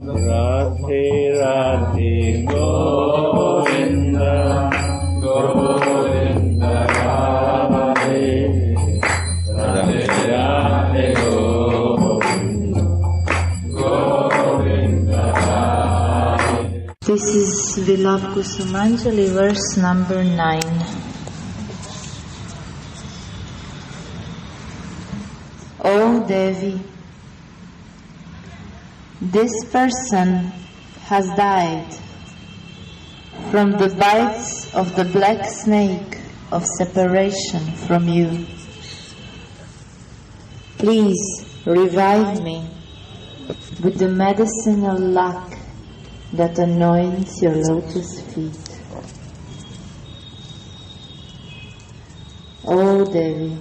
Radhe Radhe Govinda Govinda Radhe Radhe Radhe Govinda Govinda Radhe. This is Vilapa Kusumanjali, verse number 9. O Devi, this person has died from the bites of the black snake of separation from you. Please revive me with the medicinal luck that anoints your lotus feet. O Devi,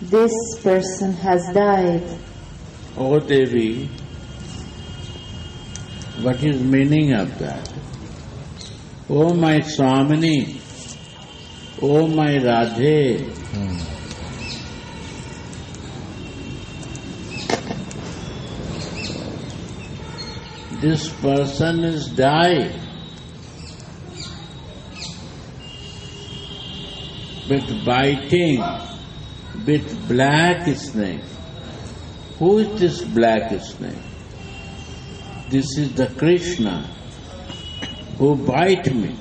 this person has died. O Devi, what is meaning of that? O my Swamini, O my Radhe, this person is died with biting with black snake. Who is this black snake? This is the Krishna who bite me.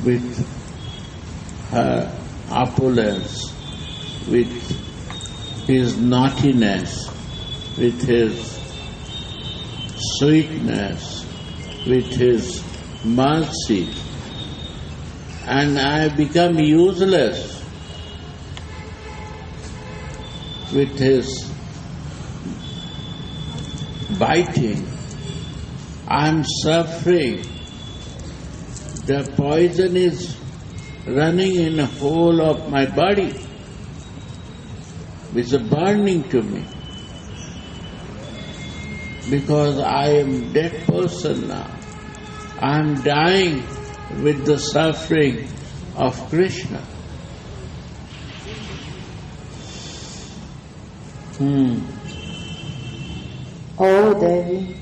With her opulence, with his naughtiness, with his sweetness, with his mercy, and I become useless with his biting. I am suffering. The poison is running in the whole of my body. It's burning to me. Because I am dead person now. I am dying with the suffering of Krishna. O Devi,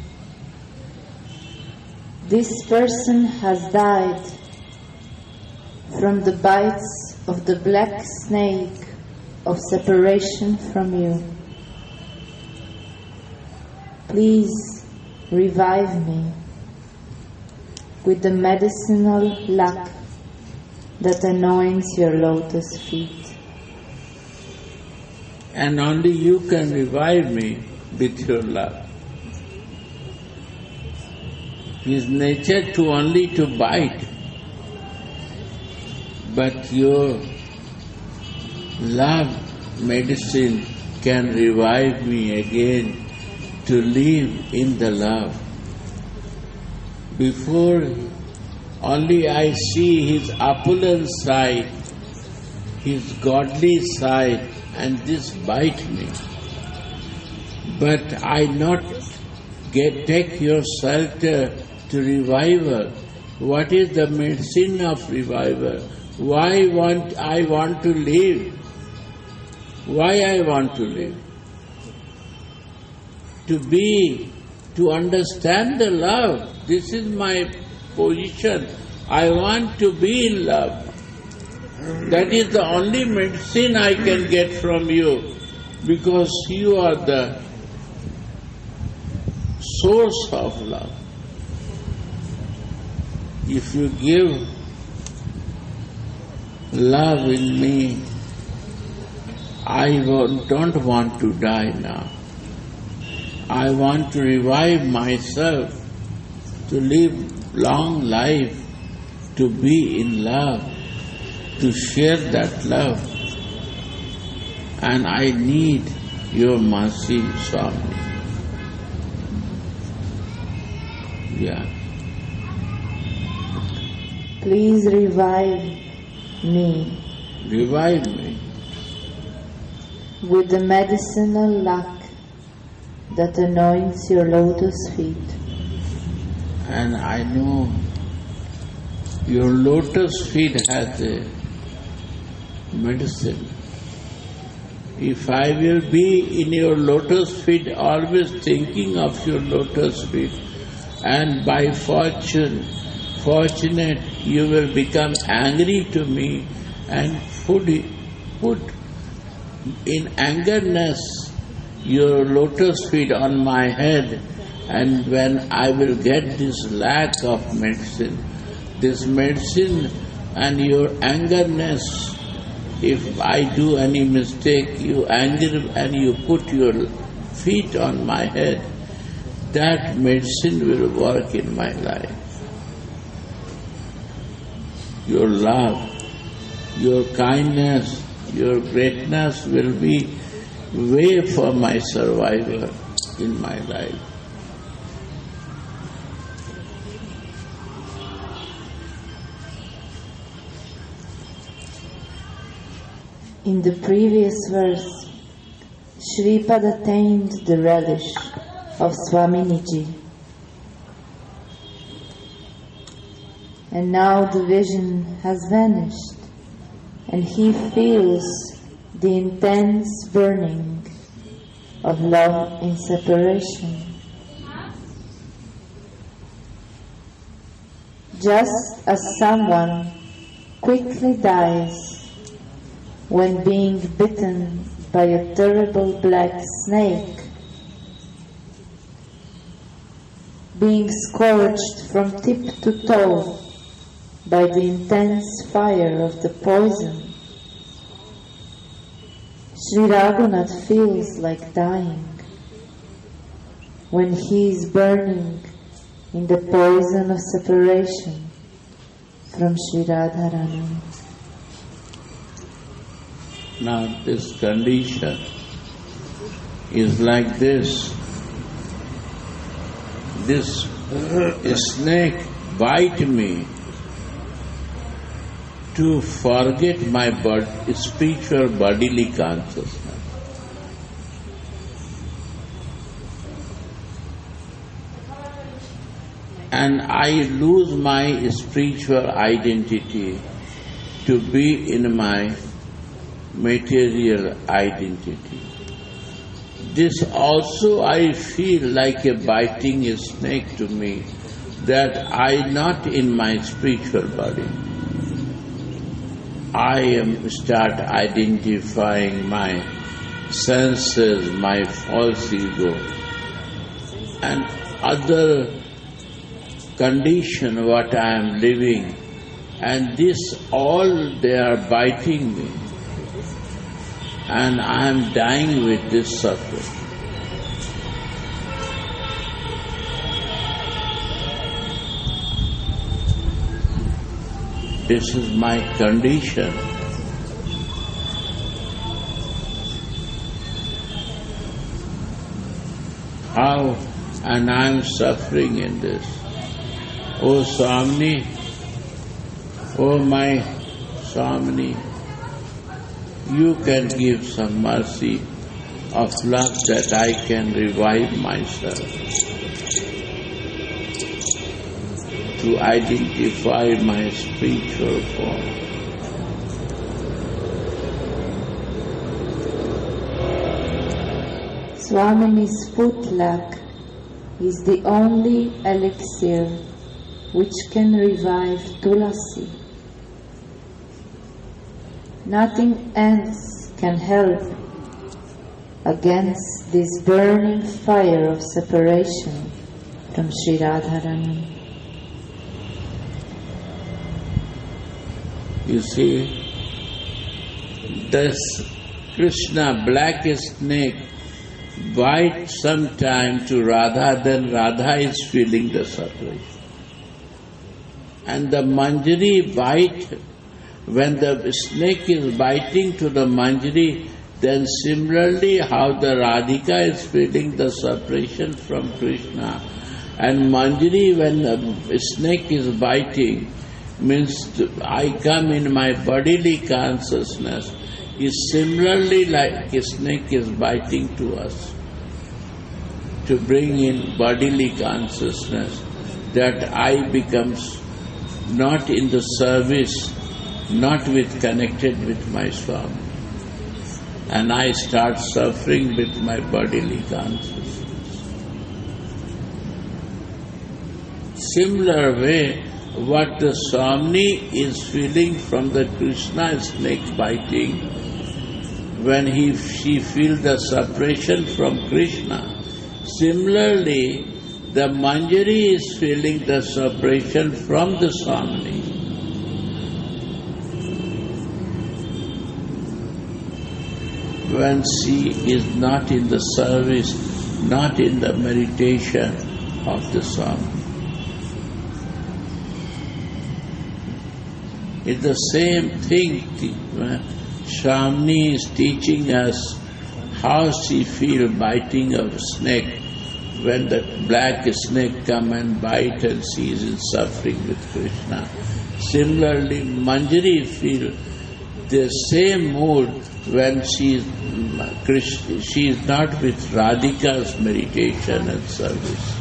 this person has died from the bites of the black snake of separation from you. Please revive me with the medicinal luck that anoints your lotus feet. And only you can revive me with your love. His nature to only to bite, but your love medicine can revive me again to live in the love. Before only I see his opulent side, his godly side, and this bite me. But I not take your shelter to revival. What is the medicine of revival? Why I want to live? Why I want to live? To understand the love. This is my position. I want to be in love. That is the only medicine I can get from you, because you are the source of love. If you give love in me, I don't want to die now. I want to revive myself, to live long life, to be in love, to share that love. And I need your mercy, Swami. Yeah. Please revive me. Revive me. With the medicinal luck that anoints your lotus feet. And I know Your lotus feet has a medicine. If I will be in your lotus feet, always thinking of your lotus feet, and by fortunate, you will become angry to me and put in angerness your lotus feet on my head, and when I will get this lack of medicine and your angerness, if I do any mistake, you anger and you put your feet on my head, that medicine will work in my life. Your love, your kindness, your greatness will be way for my survival in my life. In the previous verse, Shripad attained the relish of Swaminiji. And now the vision has vanished, and he feels the intense burning of love in separation. Just as someone quickly dies when being bitten by a terrible black snake, being scorched from tip to toe by the intense fire of the poison, Sri Raghunath feels like dying when he is burning in the poison of separation from Sri Radharani. Now this condition is like this. This snake bite me to forget my spiritual bodily consciousness. And I lose my spiritual identity to be in my material identity. This also I feel like a biting snake to me, that I not in my spiritual body. I start identifying my senses, my false ego, and other condition what I am living, and this all they are biting me, and I am dying with this suffering. This is my condition. How? And I am suffering in this. Oh Swamini, oh my Swamini, you can give some mercy of love that I can revive myself, to identify my spiritual form. Swamini's footlack is the only elixir which can revive Tulasi. Nothing else can help against this burning fire of separation from Sri Radharani. You see, this Krishna black snake bites sometime to Radha, then Radha is feeling the separation. And the Manjari bite, when the snake is biting to the Manjari, then similarly how the Radhika is feeling the separation from Krishna. And Manjari, when the snake is biting, means I come in my bodily consciousness, is similarly like a snake is biting to us, to bring in bodily consciousness, that I becomes not in the service, not with connected with my Swami. And I start suffering with my bodily consciousness. Similar way, what the Swami is feeling from the Krishna snake biting, when she feels the separation from Krishna, similarly, the Manjari is feeling the separation from the Swami. When she is not in the service, not in the meditation of the Swami. It's the same thing. Swami is teaching us how she feels biting of a snake. When the black snake come and bite and she is in suffering with Krishna. Similarly, Manjari feel the same mood when she is not with Radhika's meditation and service.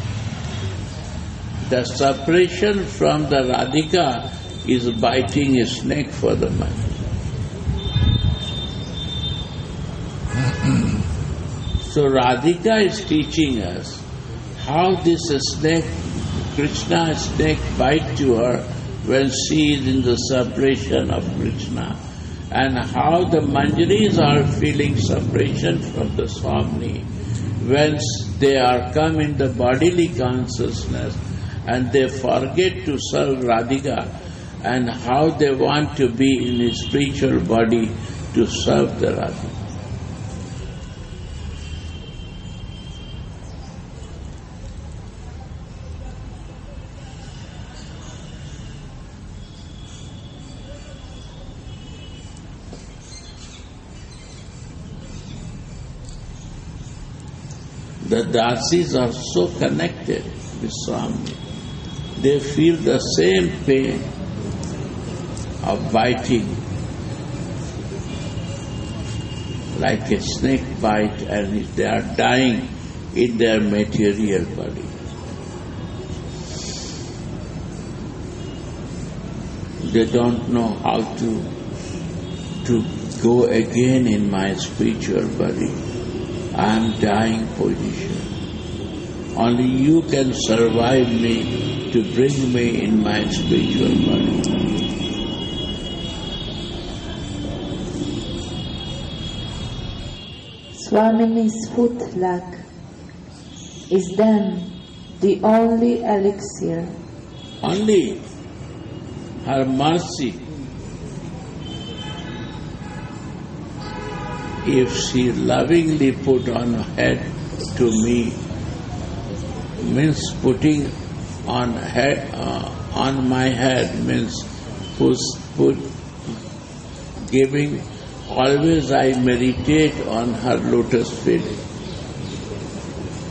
The separation from the Radhika is biting a snake for the Manjari. So Radhika is teaching us how this snake, Krishna snake, bite to her when she is in the separation of Krishna, and how the Manjaris are feeling separation from the Swami when they are come in the bodily consciousness and they forget to serve Radhika, and how they want to be in a spiritual body to serve the Radhika. The dasis are so connected with Swami. They feel the same pain of biting, like a snake bite, and they are dying in their material body. They don't know how to go again in my spiritual body. I am dying position. Only you can survive me to bring me in my spiritual body. Swamini's footlock is then the only elixir. Only her mercy. If she lovingly put on head to me, means putting on head on my head means put giving. Always I meditate on her lotus feet.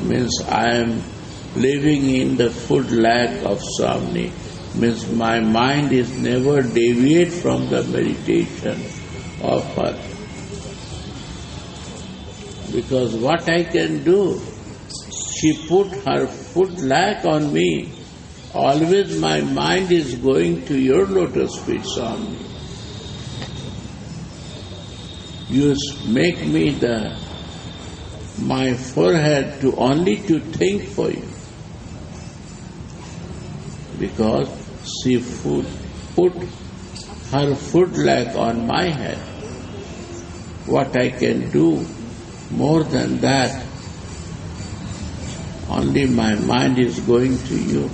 Means I am living in the foot lack of Swami. Means my mind is never deviate from the meditation of her. Because what I can do, she put her foot lack on me. Always my mind is going to your lotus feet, Swami. You make me my forehead to only to think for you. Because she put her foot lack on my head. What I can do more than that, only my mind is going to you.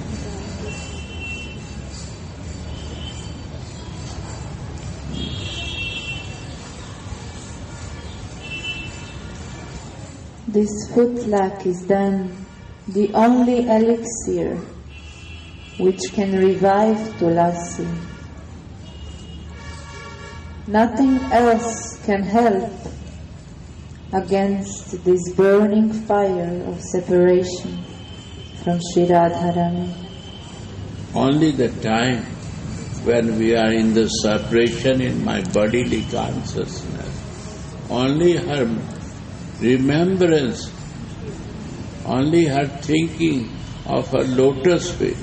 This footlock is then the only elixir which can revive Tulasi. Nothing else can help against this burning fire of separation from Sri Radharani. Only the time when we are in the separation in my bodily consciousness, only her remembrance, only her thinking of her lotus feet,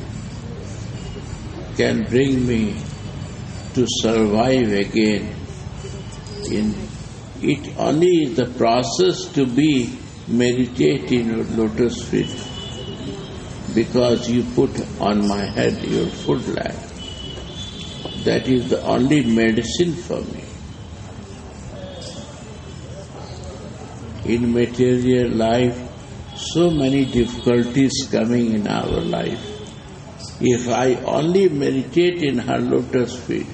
can bring me to survive again. It only is the process to be meditate in your lotus feet, because you put on my head your footlight. That is the only medicine for me. In material life, so many difficulties coming in our life. If I only meditate in her lotus feet,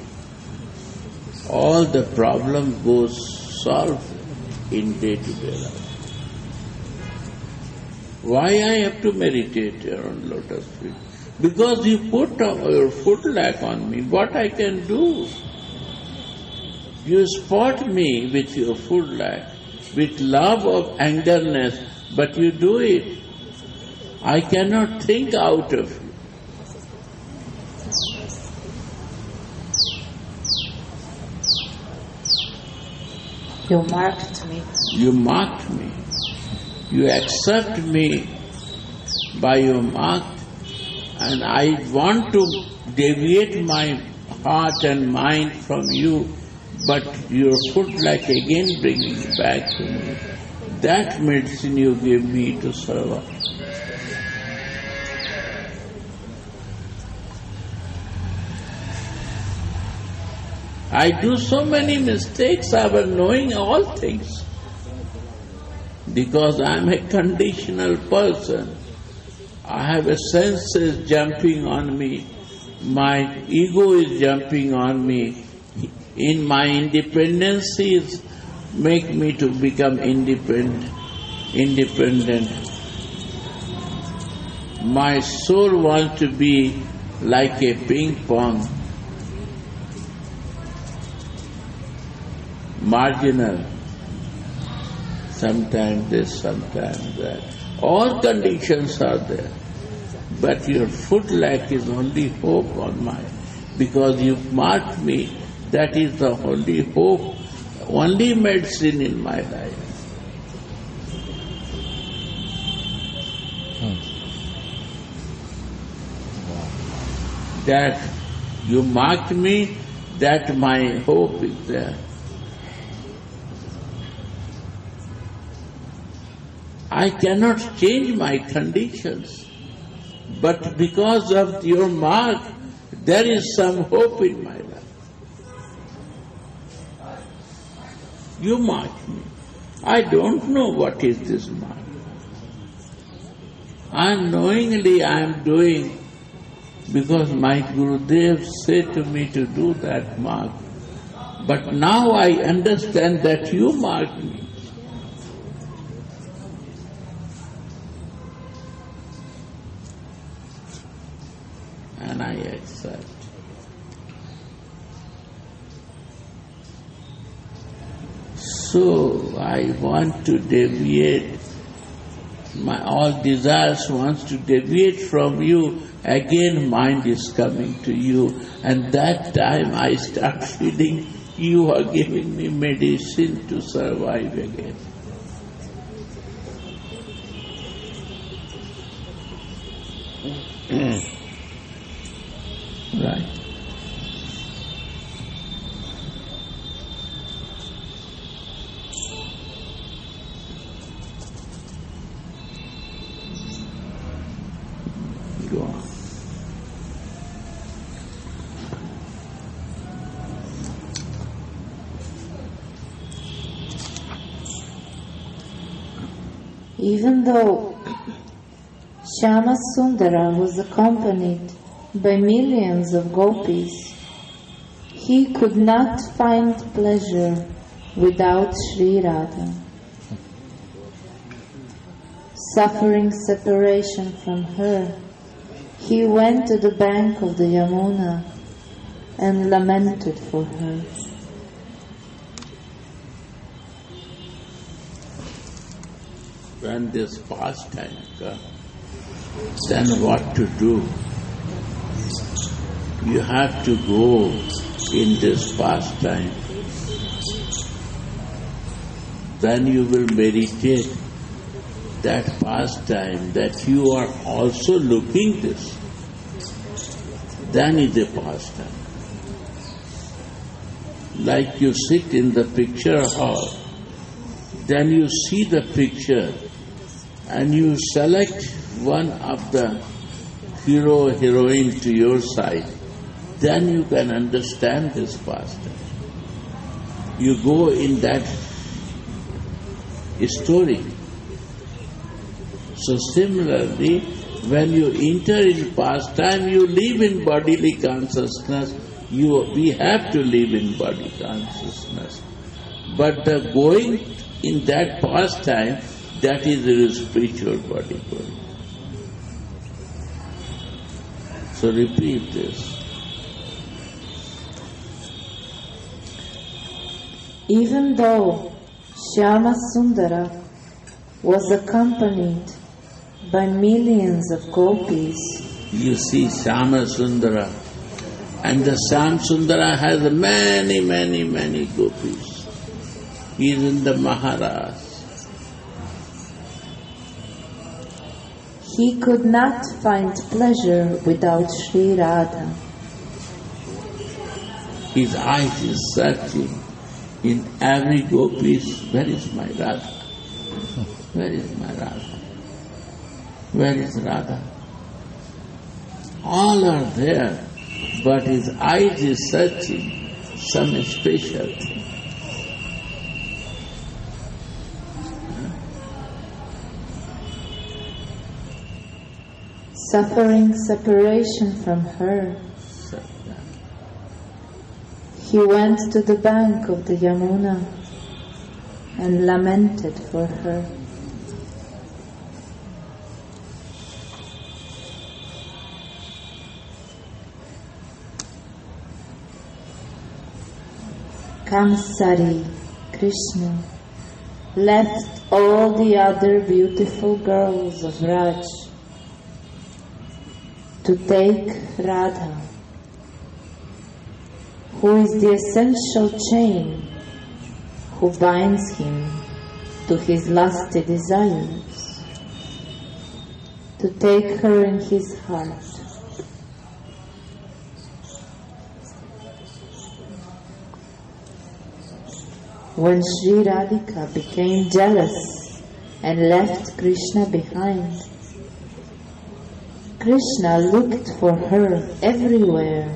all the problem goes solved in day-to-day life. Why I have to meditate on lotus feet? Because you put your footlight on me. What I can do? You spot me with your footlight, with love of angerness, but you do it. I cannot think out of you. You marked me. You marked me. You accept me by your mark, and I want to deviate my heart and mind from you, but your footlight again brings me back to me. That medicine you gave me to survive. I do so many mistakes, I was knowing all things. Because I am a conditional person. I have a senses jumping on me. My ego is jumping on me. In my independencies make me to become independent. My soul wants to be like a ping pong. Marginal. Sometimes this, sometimes that. All conditions are there. But your footlight is only hope on mine. Because you marked me, that is the only hope, only medicine in my life. That you marked me, that my hope is there. I cannot change my conditions, but because of your mark, there is some hope in my life. You mark me. I don't know what is this mark. Unknowingly I am doing, because my Gurudev said to me to do that mark. But now I understand that you mark me. And I accept. So I want to deviate, my all desires wants to deviate from you, again mind is coming to you, and that time I start feeling you are giving me medicine to survive again. Right. Go on. Even though Shyama Sundara was accompanied by millions of gopis, he could not find pleasure without Sri Radha. Suffering separation from her, he went to the bank of the Yamuna and lamented for her. When this pastime comes, then what to do? You have to go in this pastime. Then you will meditate that pastime, that you are also looking this. then is a pastime. Like you sit in the picture hall, then you see the picture and you select one of the hero, heroine to your side, then you can understand this pastime. You go in that story. So similarly, when you enter in pastime, you live in bodily consciousness. We have to live in body consciousness. But the going in that pastime, that is the spiritual body going. So repeat this. Even though Shyama Sundara was accompanied by millions of gopis, you see Shyama Sundara, and the Shyam Sundara has many, many, many gopis. He is in the Maharaj. he could not find pleasure without Sri Radha. His eyes is searching in every gopis, where is my Radha? Where is my Radha? Where is Radha? All are there, but his eyes is searching some special thing. Suffering separation from her, he went to the bank of the Yamuna and lamented for her. Kamsari, Krishna, left all the other beautiful girls of Raj to take Radha, who is the essential chain who binds him to his lusty desires, to take her in his heart. When Sri Radhika became jealous and left Krishna behind, Krishna looked for her everywhere,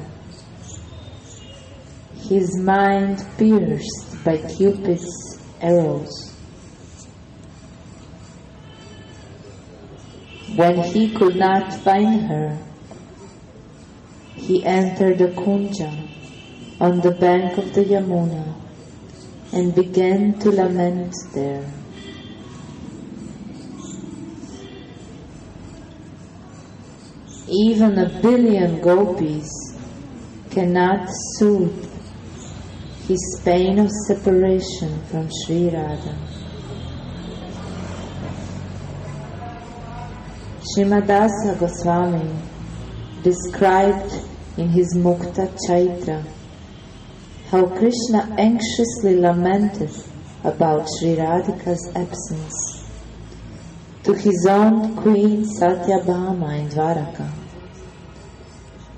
his mind pierced by Cupid's arrows. When he could not find her, he entered a kunja on the bank of the Yamuna and began to lament there. Even 1 billion gopis cannot soothe his pain of separation from Sri Radha. Srimadasa Goswami described in his Mukta Chaitra how Krishna anxiously lamented about Sri Radhika's absence to his own queen Satyabhama in Dwaraka,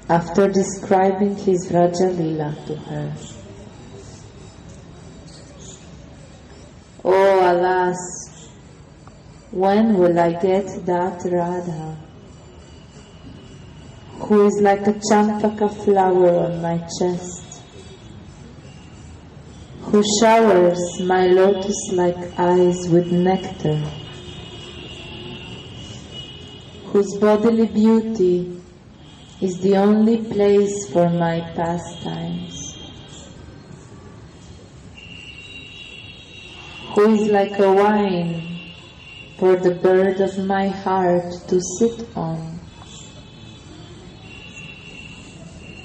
after describing his Vraja Lila to her. Oh, alas, when will I get that Radha, who is like a champaka flower on my chest, who showers my lotus-like eyes with nectar, whose bodily beauty is the only place for my pastimes, who is like a wine for the bird of my heart to sit on,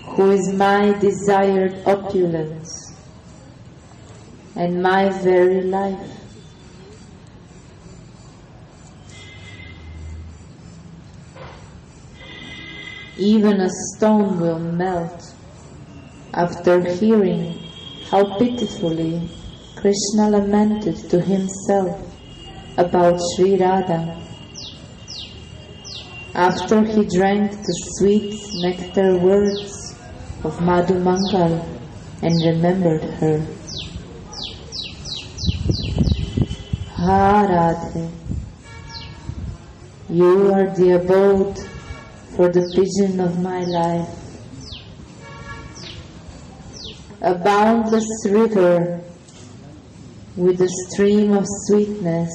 who is my desired opulence and my very life. Even a stone will melt after hearing how pitifully Krishna lamented to himself about Sri Radha. After he drank the sweet nectar words of Madhu Mangal and remembered her. Ha Radhe, you are the abode for the pigeon of my life. A boundless river with a stream of sweetness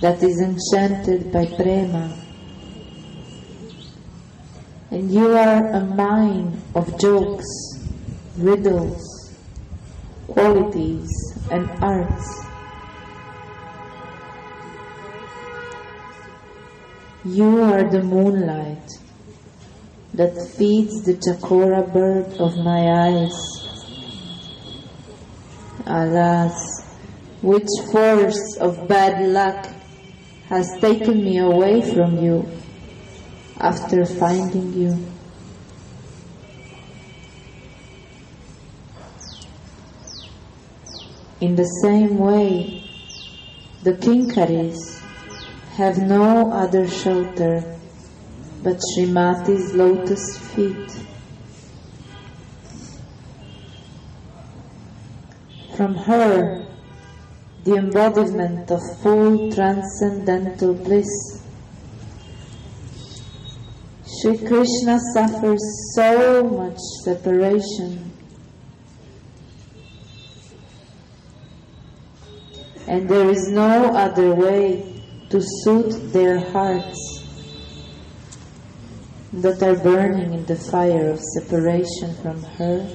that is enchanted by prema. And you are a mine of jokes, riddles, qualities, and arts. You are the moonlight that feeds the chakora bird of my eyes. Alas, which force of bad luck has taken me away from you after finding you? In the same way, the Kinkaris have no other shelter but Srimati's lotus feet. From her, the embodiment of full transcendental bliss, Sri Krishna suffers so much separation, and there is no other way to soothe their hearts that are burning in the fire of separation from her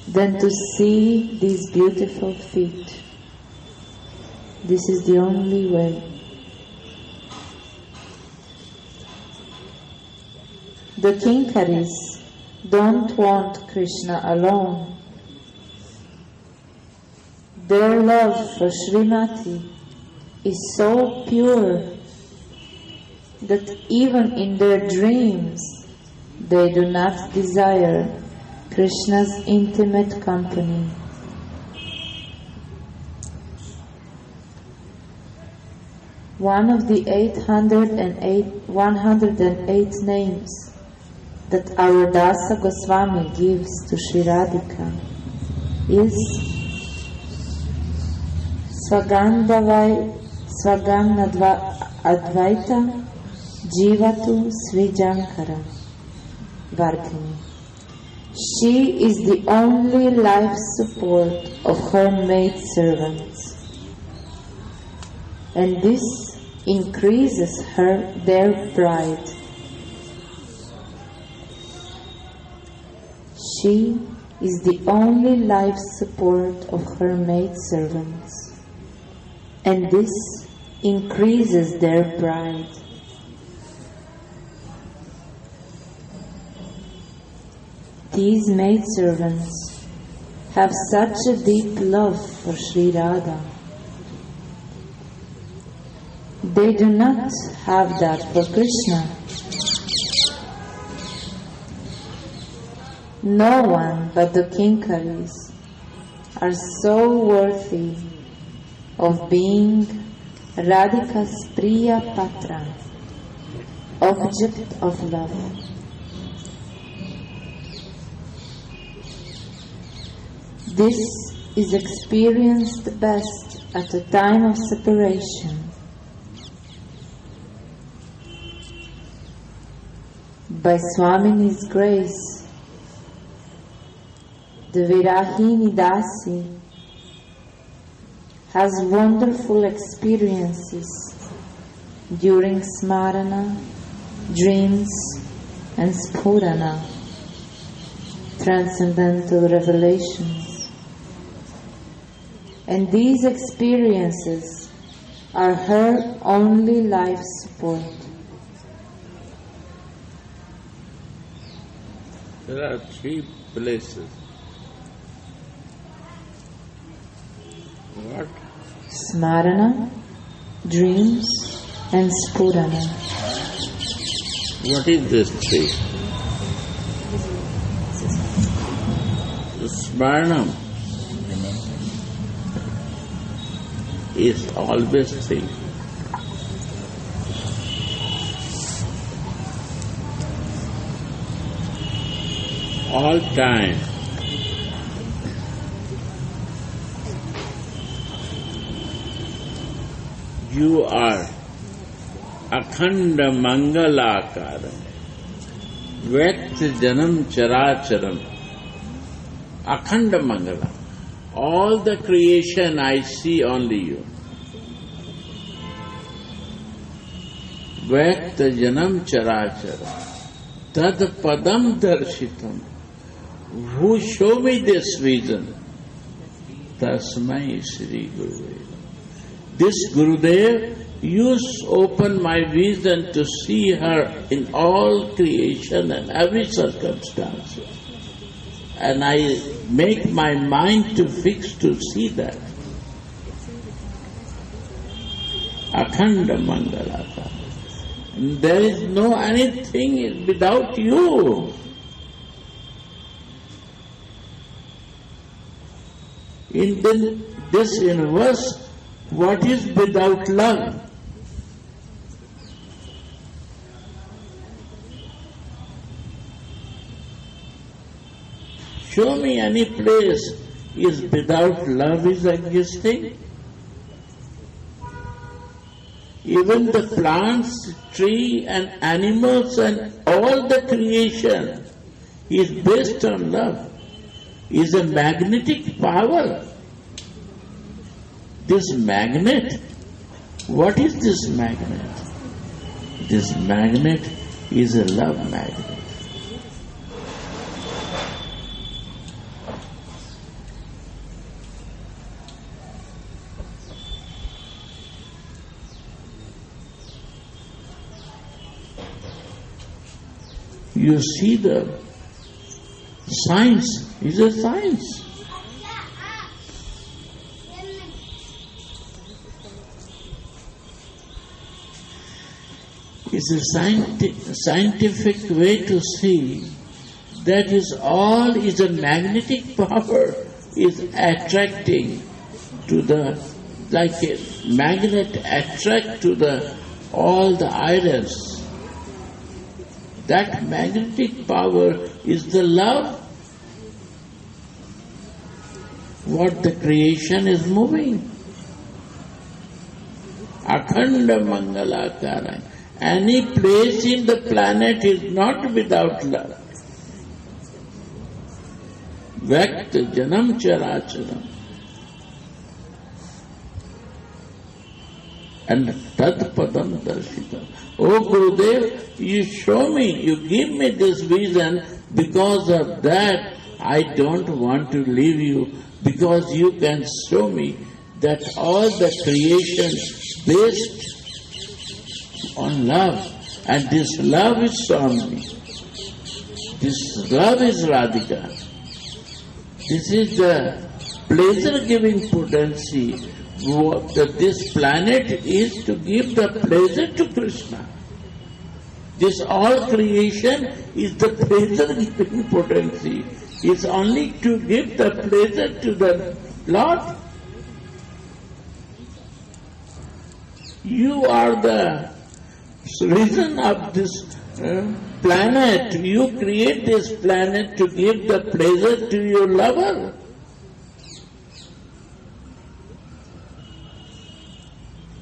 than to see these beautiful feet. This is the only way. The Kinkaris don't want Krishna alone. Their love for Srimati is so pure that even in their dreams they do not desire Krishna's intimate company. One of the 108 names that our Dasa Goswami gives to Sri Radhika is Swagandhadvaita Jivatu Srijankara Vardhini. She is the only life support of her maidservants, and this increases their pride. She is the only life support of her maidservants, and this increases their pride. These maidservants have such a deep love for Sri Radha. They do not have that for Krishna. No one but the Kinkaris are so worthy of being Radhika's Priya Patra, object of love. This is experienced best at a time of separation. By Swamini's grace, the Virahini Dasi has wonderful experiences during Smarana, dreams, and Spurana, transcendental revelations. And these experiences are her only life support. There are three places. What? Smarana, dreams, and Spurana. What is this three? The Smaranam is always three. all time. You are Akhanda Mangalakaram, Vyakt Janam Characharam, Akhanda Mangala. All the creation I see only you. Vyakt Janam Characharam, Tad Padam Darshitam. Who show me this vision? Tasmai Sri Gurudev. This Gurudev, you open my vision to see her in all creation and every circumstance. And I make my mind to fix to see that. Akhanda Mangalaka. There is no anything without you. In this universe, what is without love? Show me any place is without love is existing. Even the plants, tree and animals and all the creation is based on love, is a magnetic power. This magnet, what is this magnet? This magnet is a love magnet. You see the science is a science. It's a scientific way to see that is all is a magnetic power is attracting to the, like a magnet attract to the all the irons. That magnetic power is the love. What the creation is moving. Akhanda Mangalakara. Any place in the planet is not without love. Vyakt Janam Characharam. And Tad Padam Darshitam. Oh Gurudev, you show me, you give me this vision, because of that I don't want to leave you, because you can show me that all the creation based on love, and this love is Swami. This love is Radhika. This is the pleasure-giving potency. That this planet is to give the pleasure to Krishna. This all creation is the pleasure-giving potency. It's only to give the pleasure to the Lord. You are the reason of this planet. You create this planet to give the pleasure to your lover.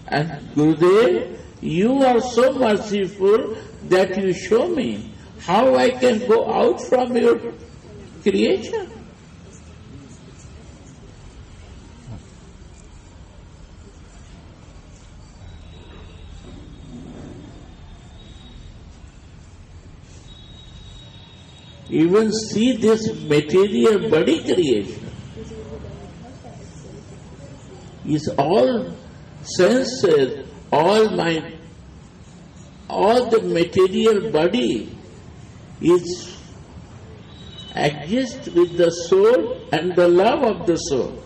And Gurudev, you are so merciful that you show me how I can go out from your creation. Even see this material body creation is all senses, all the material body is exists with the soul and the love of the soul.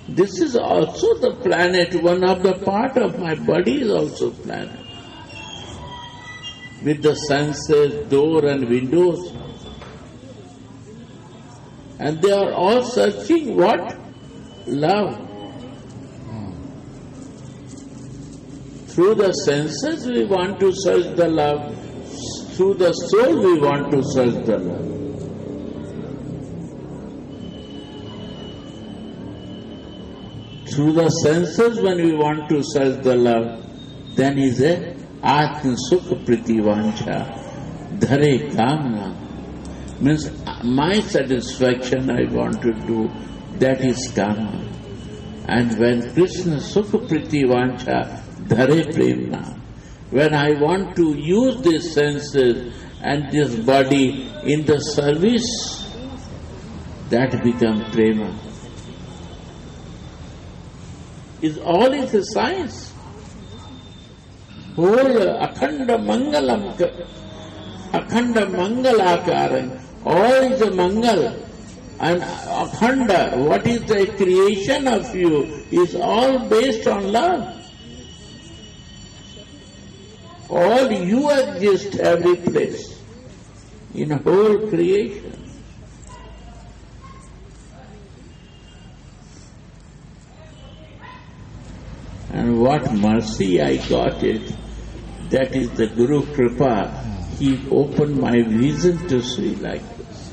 This is also the planet, one of the part of my body is also planet. With the senses, door and windows. And they are all searching what? Love. Through the senses we want to search the love. Through the soul we want to search the love. Through the senses when we want to search the love, then is a Atma Sukha Priti Vancha Dhare Kamna. Means my satisfaction I want to do, that is Kama. And when Krishna Sukha Priti Vancha Dhare Premna, when I want to use these senses and this body in the service, that becomes prema. Is all is a science. Whole Akhanda Mangalakaram, all is a Mangal. And Akhanda, what is the creation of you, is all based on love. All you exist every place, in whole creation. And what mercy I got it, that is the Guru Kripa. He opened my vision to see like this.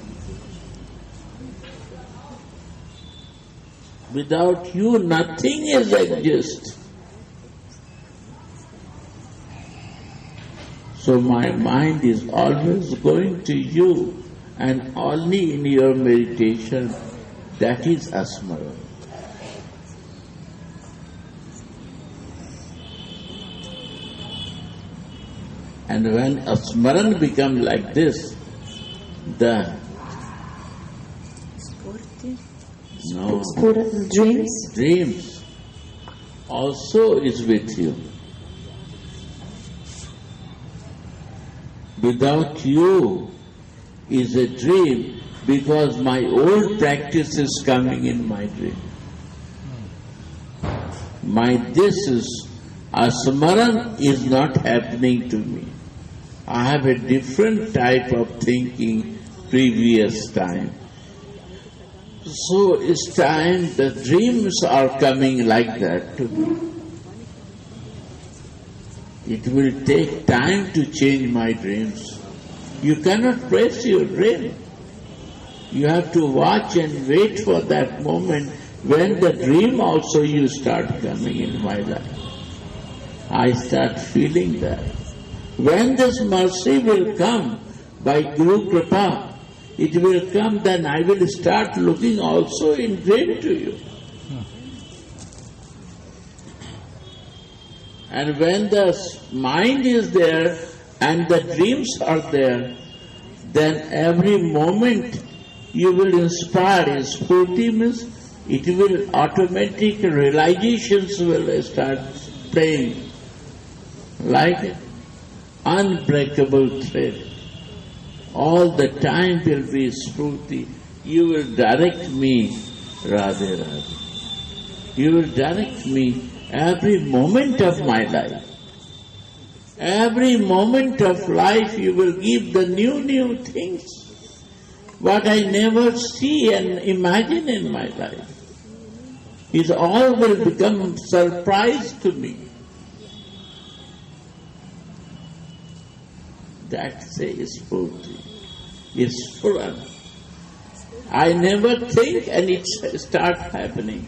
Without you, nothing is exist. So my mind is always going to you, and only in your meditation, that is asmara. And when asmaran becomes like this, the dreams also is with you. Without you is a dream, because my old practice is coming in my dream. This is asmaran is not happening to me. I have a different type of thinking previous time. So it's time the dreams are coming like that to me. It will take time to change my dreams. You cannot press your dream. You have to watch and wait for that moment when the dream also you start coming in my life. I start feeling that. When this mercy will come by Guru Kripa, it will come, then I will start looking also in dream to you. And when the mind is there and the dreams are there, then every moment you will inspire. Spurti means it will automatic realizations will start playing like unbreakable thread. All the time will be Spurti. You will direct me, Radhe Radhe. You will direct me every moment of my life. Every moment of life you will give the new things, what I never see and imagine in my life. It all will become surprise to me. That says Spurti. It's full on. I never think and it starts happening.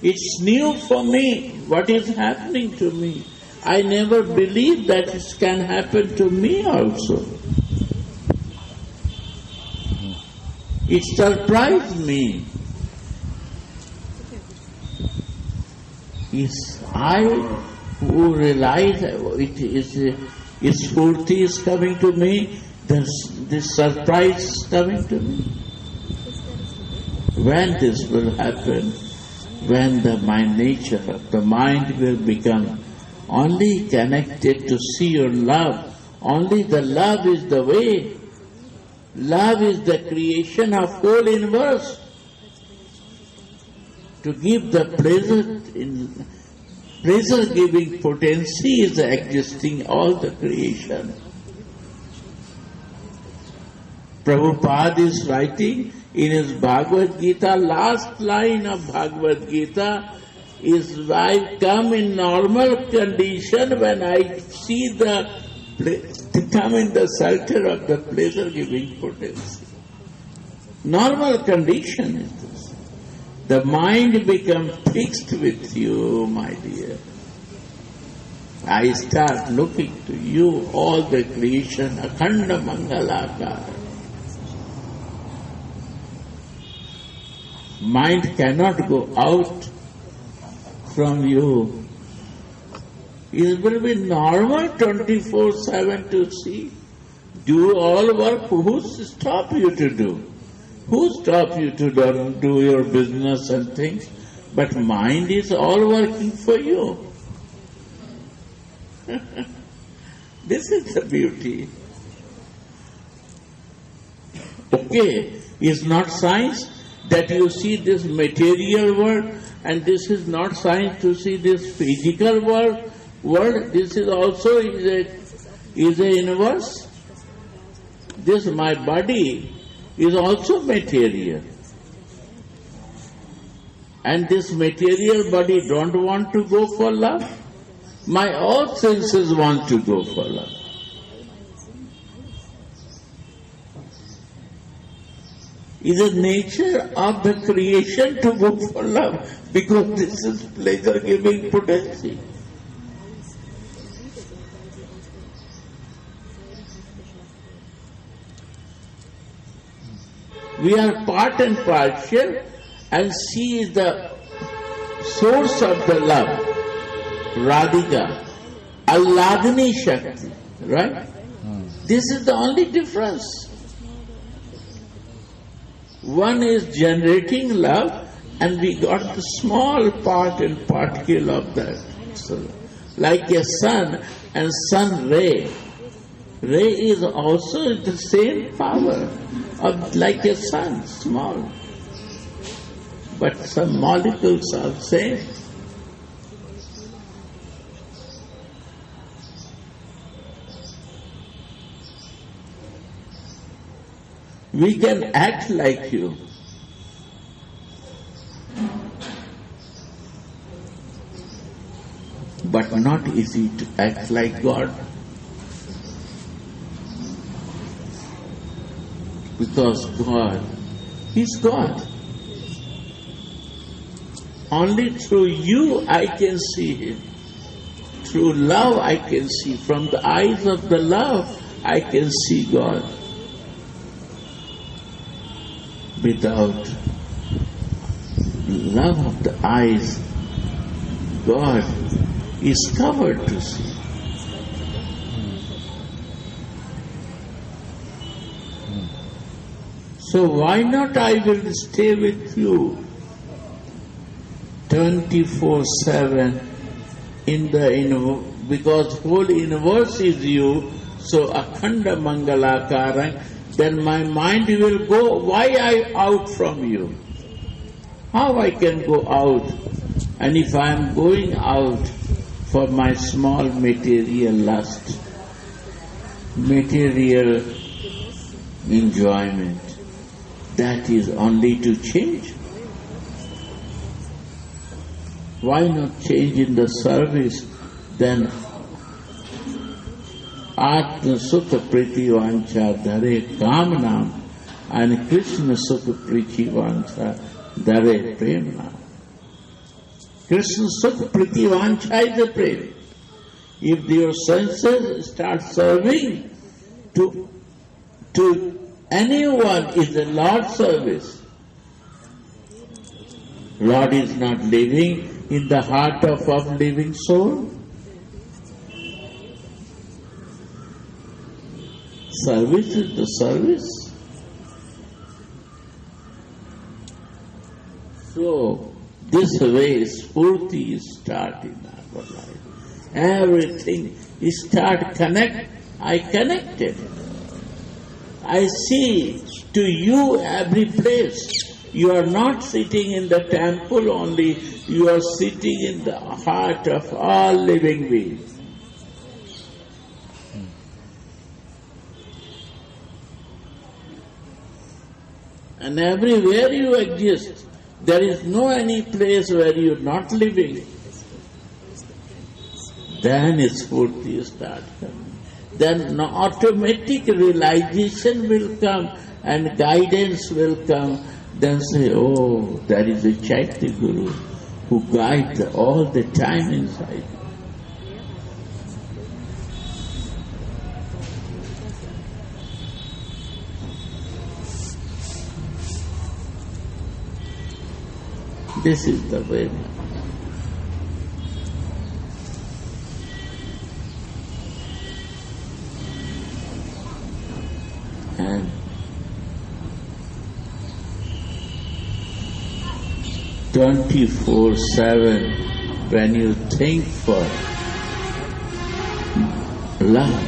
It's new for me, what is happening to me. I never believed that it can happen to me also. It surprised me. It's I who realize its Spurti is coming to me, this surprise is coming to me. When this will happen? When my nature of the mind will become only connected to see your love. Only the love is the way. Love is the creation of whole universe. To give the pleasure-giving potency is existing all the creation. Prabhupada is writing in his Bhagavad Gita, last line of Bhagavad Gita, is I come in normal condition when I see come in the shelter of the pleasure-giving potency. Normal condition is this. The mind becomes fixed with you, my dear. I start looking to you, all the creation, akhanda mangalakara. Mind cannot go out from you. It will be normal 24/7 to see. Do all work. Who stop you to do? Who stop you to do your business and things? But mind is all working for you. This is the beauty. Okay, it's not science that you see this material world, and this is not science to see this physical world. This is also is a universe. This my body is also material. And this material body don't want to go for love. My all senses want to go for love. It is the nature of the creation to go for love, because this is pleasure-giving potency. We are part and partial, and she is the source of the love, Radhika, Alladhani Shakti, right? This is the only difference. One is generating love, and we got the small part and particle of that. So, like a sun and sun ray. Ray is also the same power of like a sun, small. But some molecules are same. We can act like you. But not easy to act like God. Because God is God. Only through you I can see Him. Through love I can see. From the eyes of the love I can see God. Without love of the eyes, God is covered to see. So why not I will stay with you 24/7 because whole universe is you, so akhanda mangalakaram, then my mind will go, why I out from you? How I can go out? And if I am going out for my small material lust, material enjoyment, that is only to change. Why not change in the service? Then Atma Sukha Priti Vancha Dhare Kamnam and Krishna Sukha Priti Vancha Dhare Premna. Krishna Sukha Priti Vancha is a prem. If your senses start serving to anyone is the Lord's service. Lord is not living in the heart of living soul. Service is the service. So, this way Spurti start in our life. Everything start connect. I connected. I see to you every place. You are not sitting in the temple only, you are sitting in the heart of all living beings. And everywhere you exist, There is no any place where you are not living. Then Spurti starts coming. Then automatic realization will come and guidance will come. Then say, oh, there is a Chaitya Guru who guides all the time inside. This is the way. And 24/7, when you think for love,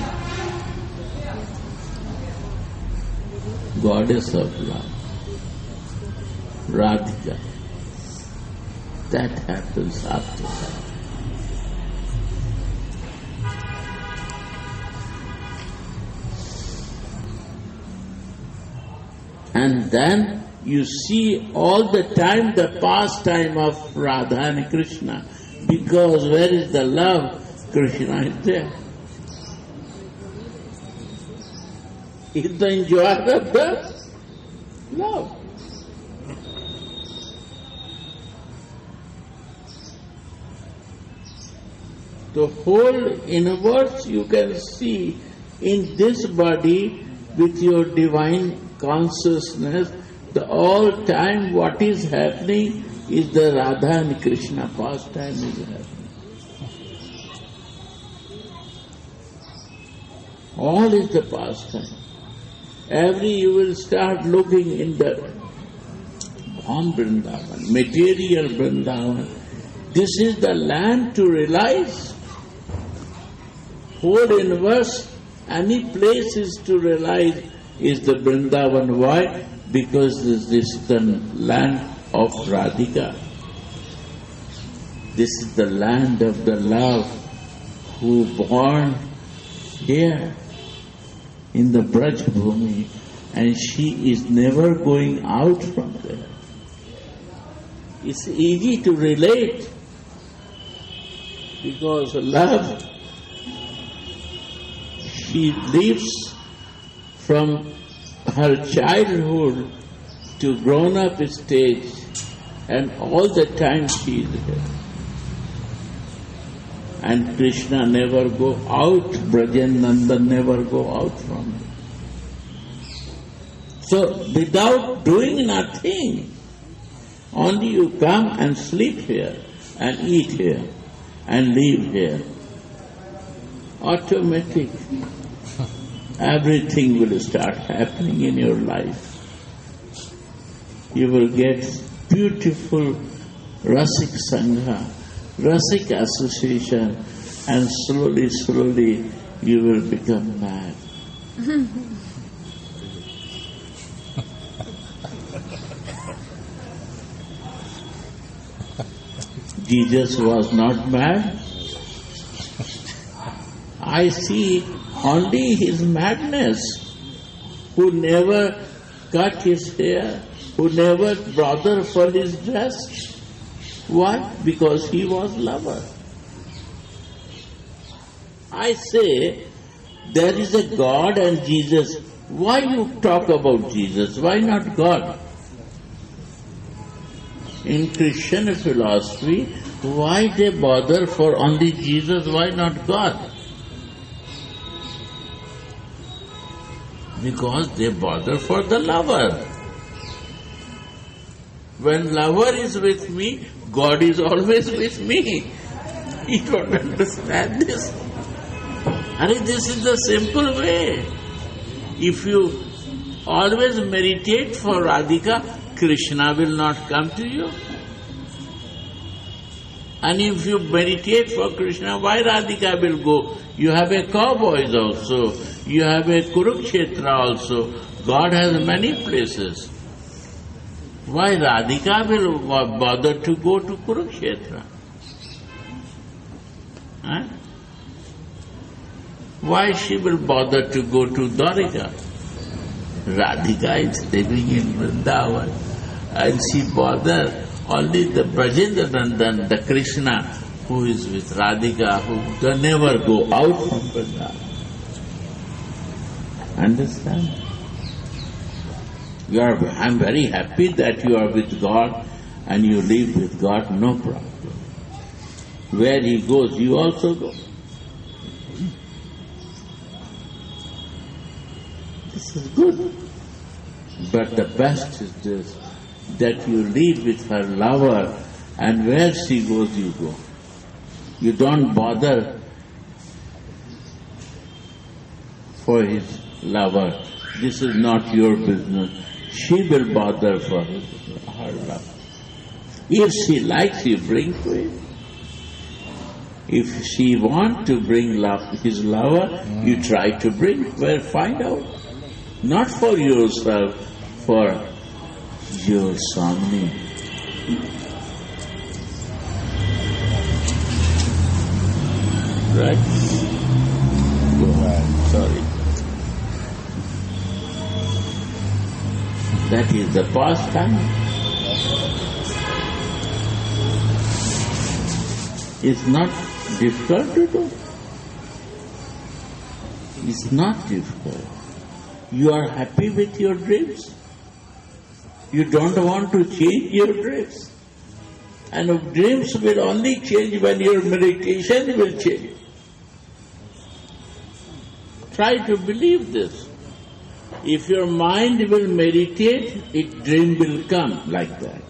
goddess of love, Radhika, that happens after that. And then you see all the time the pastime of Radha and Krishna, because where is the love, Krishna is there. It's the enjoyer of the love. The whole universe you can see in this body with your divine consciousness. The all time what is happening is the Radha and Krishna pastime is happening. All is the pastime. You will start looking in the Bham Vrindavan, material Vrindavan. This is the land to realize. Whole universe, any place is to realize is the Vrindavan. Why? Because this is the land of Radhika. This is the land of the love who born here in the Braj Bhumi, and she is never going out from there. It's easy to relate because love, she lives from her childhood to grown-up stage, and all the time she is here. And Krishna never go out, Brajananda never go out from her. So without doing nothing, only you come and sleep here, and eat here, and live here. Automatic. Everything will start happening in your life. You will get beautiful Rasik Sangha, Rasik association, and slowly, slowly you will become mad. Jesus was not mad. I see only his madness, who never cut his hair, who never bothered for his dress. Why? Because he was lover. I say, there is a God and Jesus. Why you talk about Jesus? Why not God? In Christian philosophy, why they bother for only Jesus? Why not God? Because they bother for the lover. When lover is with me, God is always with me. You don't understand this. This is the simple way. If you always meditate for Radhika, Krishna will not come to you. And if you meditate for Krishna, why Radhika will go? You have a cowboys also. You have a Kurukshetra also. God has many places. Why Radhika will bother to go to Kurukshetra? Why she will bother to go to Dwarika? Radhika is living in Vrindavan. And she bothered only the Brajendra Nandan, the Krishna, who is with Radhika, who can never go out from Vrindavan. Understand? I'm very happy that you are with God and you live with God, no problem. Where He goes, you also go. This is good. But the best is this, that you live with her lover and where she goes, you go. You don't bother for his lover. This is not your business. She will bother for her lover. If she likes, you bring to him. If she wants to bring his lover, you try to bring. Well, find out. Not for yourself, for your Swami. Right? Go ahead. Sorry. That is the past time. It's not difficult to do. It's not difficult. You are happy with your dreams. You don't want to change your dreams. And dreams will only change when your meditation will change. Try to believe this. If your mind will meditate, dream will come like that.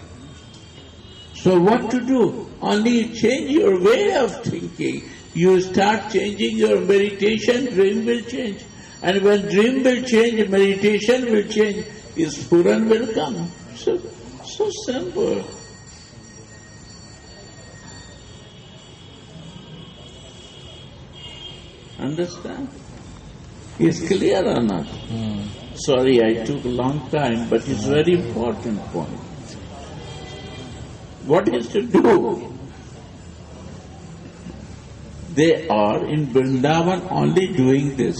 So what to do? Only change your way of thinking. You start changing your meditation, dream will change. And when dream will change, meditation will change, Spuran will come. So simple. Understand? Is clear or not? Sorry, I took a long time, but it's very important point. What is to do? They are in Vrindavan only doing this.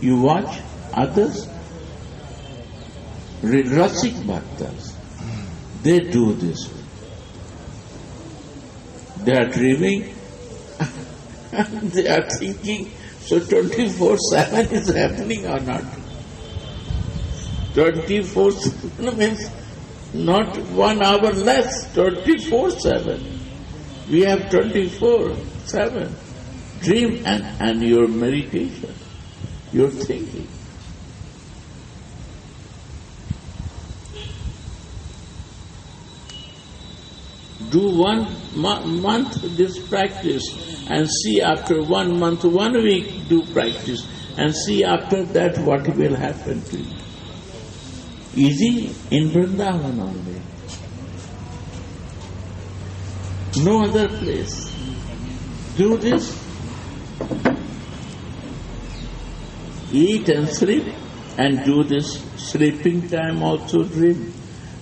You watch others, Rasik Bhaktas, they do this. They are dreaming, they are thinking, so 24/7 is happening or not? 24/7 means not 1 hour less, 24/7. We have 24/7. Dream and your meditation, your thinking. Do 1 month this practice and see after 1 month, 1 week do practice and see after that what will happen to you. Easy in Vrindavan only. No other place. Do this. Eat and sleep and do this. Sleeping time also dream.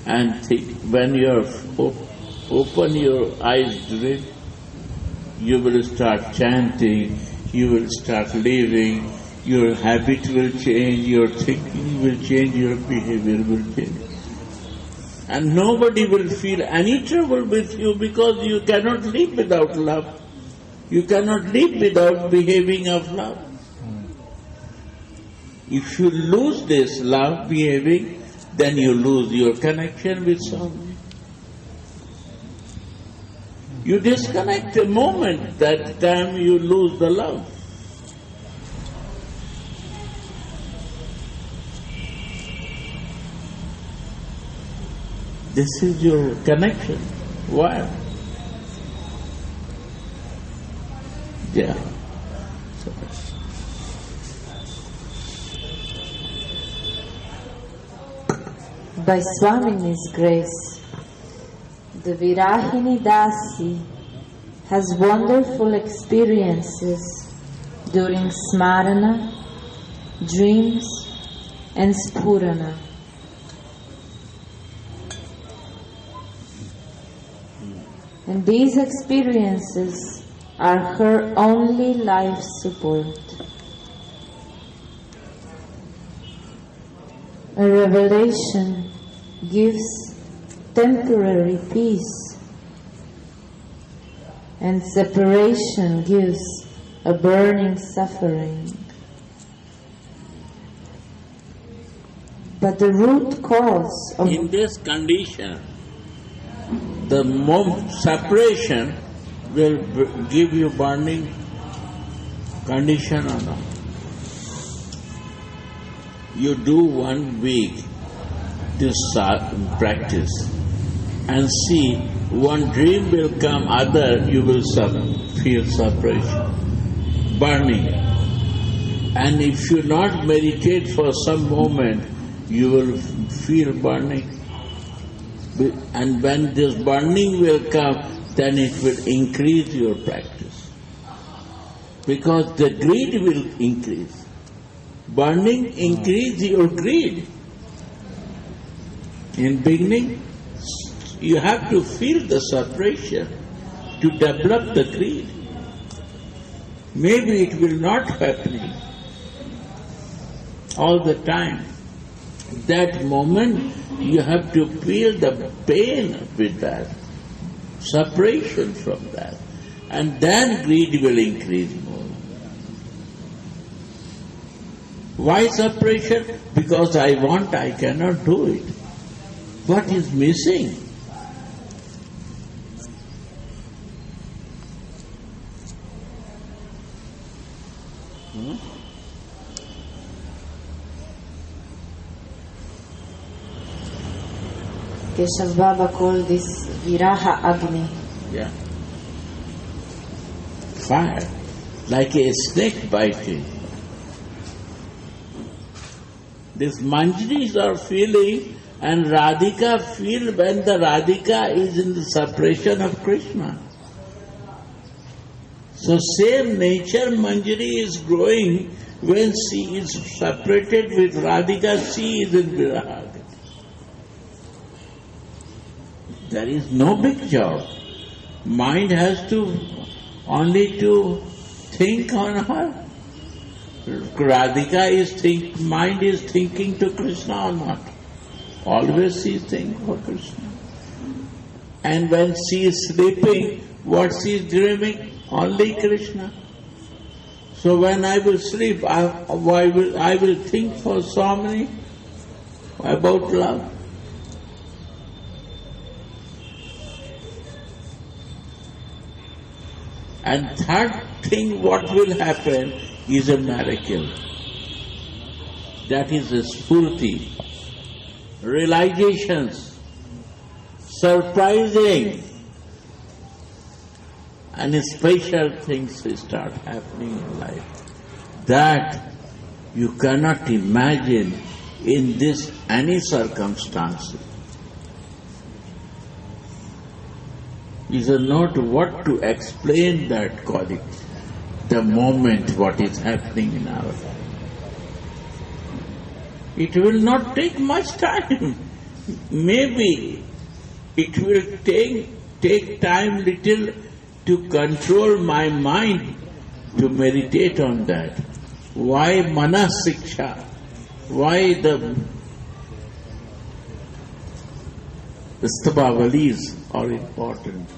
And think when you open your eyes dream, you will start chanting, you will start living, your habit will change, your thinking will change, your behavior will change. And nobody will feel any trouble with you because you cannot live without love. You cannot live without behaving of love. If you lose this love behaving, then you lose your connection with someone. You disconnect a moment, that time you lose the love. This is your connection. Why? Yeah. By Swamini's grace, the Virahini Dasi has wonderful experiences during Smarana, dreams, and Spurana. And these experiences are her only life support. A revelation gives temporary peace, and separation gives a burning suffering. But the root cause of... In this condition, the separation will give you burning condition or not. You do 1 week this practice and see one dream will come, other you will feel separation, burning. And if you not meditate for some moment, you will feel burning. And when this burning will come, then it will increase your practice. Because the greed will increase. Burning increase your greed. In beginning, you have to feel the separation to develop the greed. Maybe it will not happen all the time. That moment you have to feel the pain with that, separation from that, and then greed will increase more. Why separation? Because I want, I cannot do it. What is missing? Keshav Baba called this Viraha Agni. Yeah. Fire, like a snake biting. These Manjaris are feeling, and Radhika feel when the Radhika is in the separation of Krishna. So same nature Manjari is growing when she is separated with Radhika, she is in Viraha. There is no big job. Mind has to only to think on her. Radhika mind is thinking to Krishna or not. Always she is thinking for Krishna. And when she is sleeping, what she is dreaming? Only Krishna. So when I will sleep, I will think for so many about love. And third thing what will happen is a miracle. That is a spurti, realizations, surprising, and special things start happening in life that you cannot imagine in this any circumstances. Is not what to explain that quality, the moment what is happening in our life. It will not take much time. Maybe it will take time little to control my mind to meditate on that. Why manas siksha? Why the stabhavalis are important?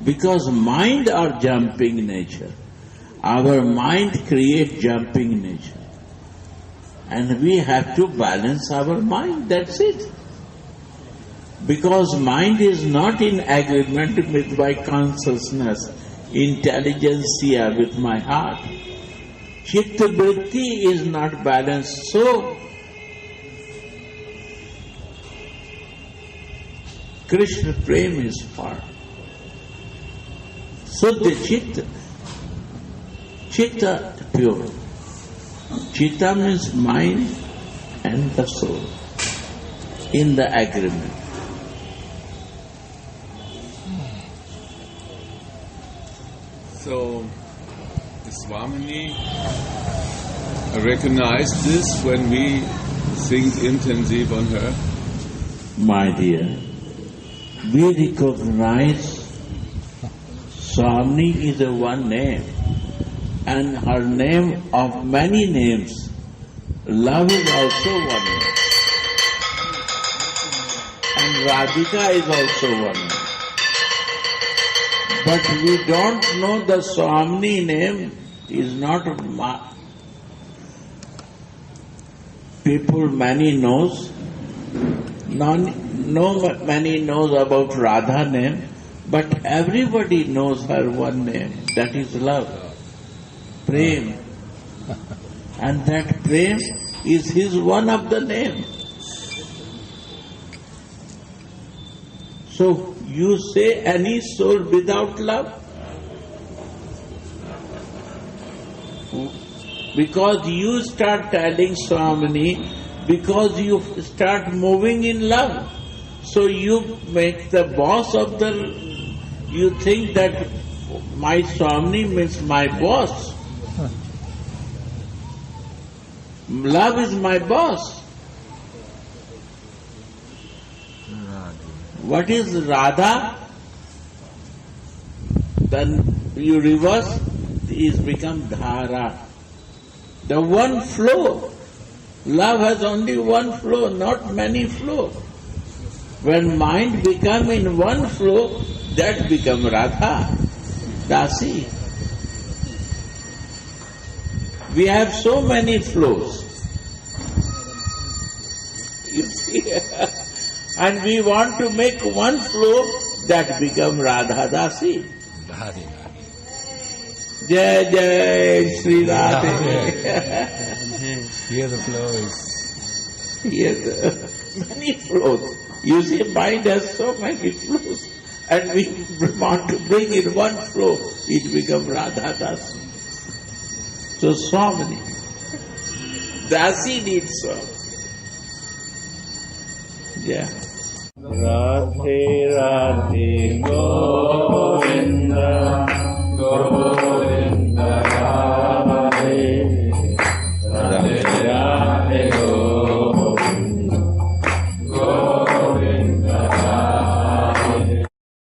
Because mind are jumping nature. Our mind creates jumping nature. And we have to balance our mind, that's it. Because mind is not in agreement with my consciousness, intelligentsia, with my heart. Chitta vritti is not balanced, so Krishna prema is far. So the chitta pure. Chitta means mind and the soul in the agreement. So, Swamini recognized this when we think intensive on her? My dear, we recognize Swamini is a one name, and her name of many names. Love is also one name. And Radhika is also one name. But we don't know the Swamini name is not people many knows. Many knows about Radha name, but everybody knows her one name, that is love, Prem. And that Prem is his one of the name. So you say any soul without love? Because you start telling Swamini, because you start moving in love. So you make the boss of the, you think that my Swamini means my boss. Love is my boss. What is Radha? Then you reverse, is become Dhara. The one flow. Love has only one flow, not many flow. When mind become in one flow, that become Radha, Dasi. We have so many flows. You see, and we want to make one flow that become Radha Dasi. Jai Jai Sri Radhe. Here the flow is. Here the many flows. You see, mind has so many flows, and we want to bring in one flow, it becomes Radha Dasi. So Swamini. Dasi needs Swamini. Yeah. Radhe Radhe Govinda Govinda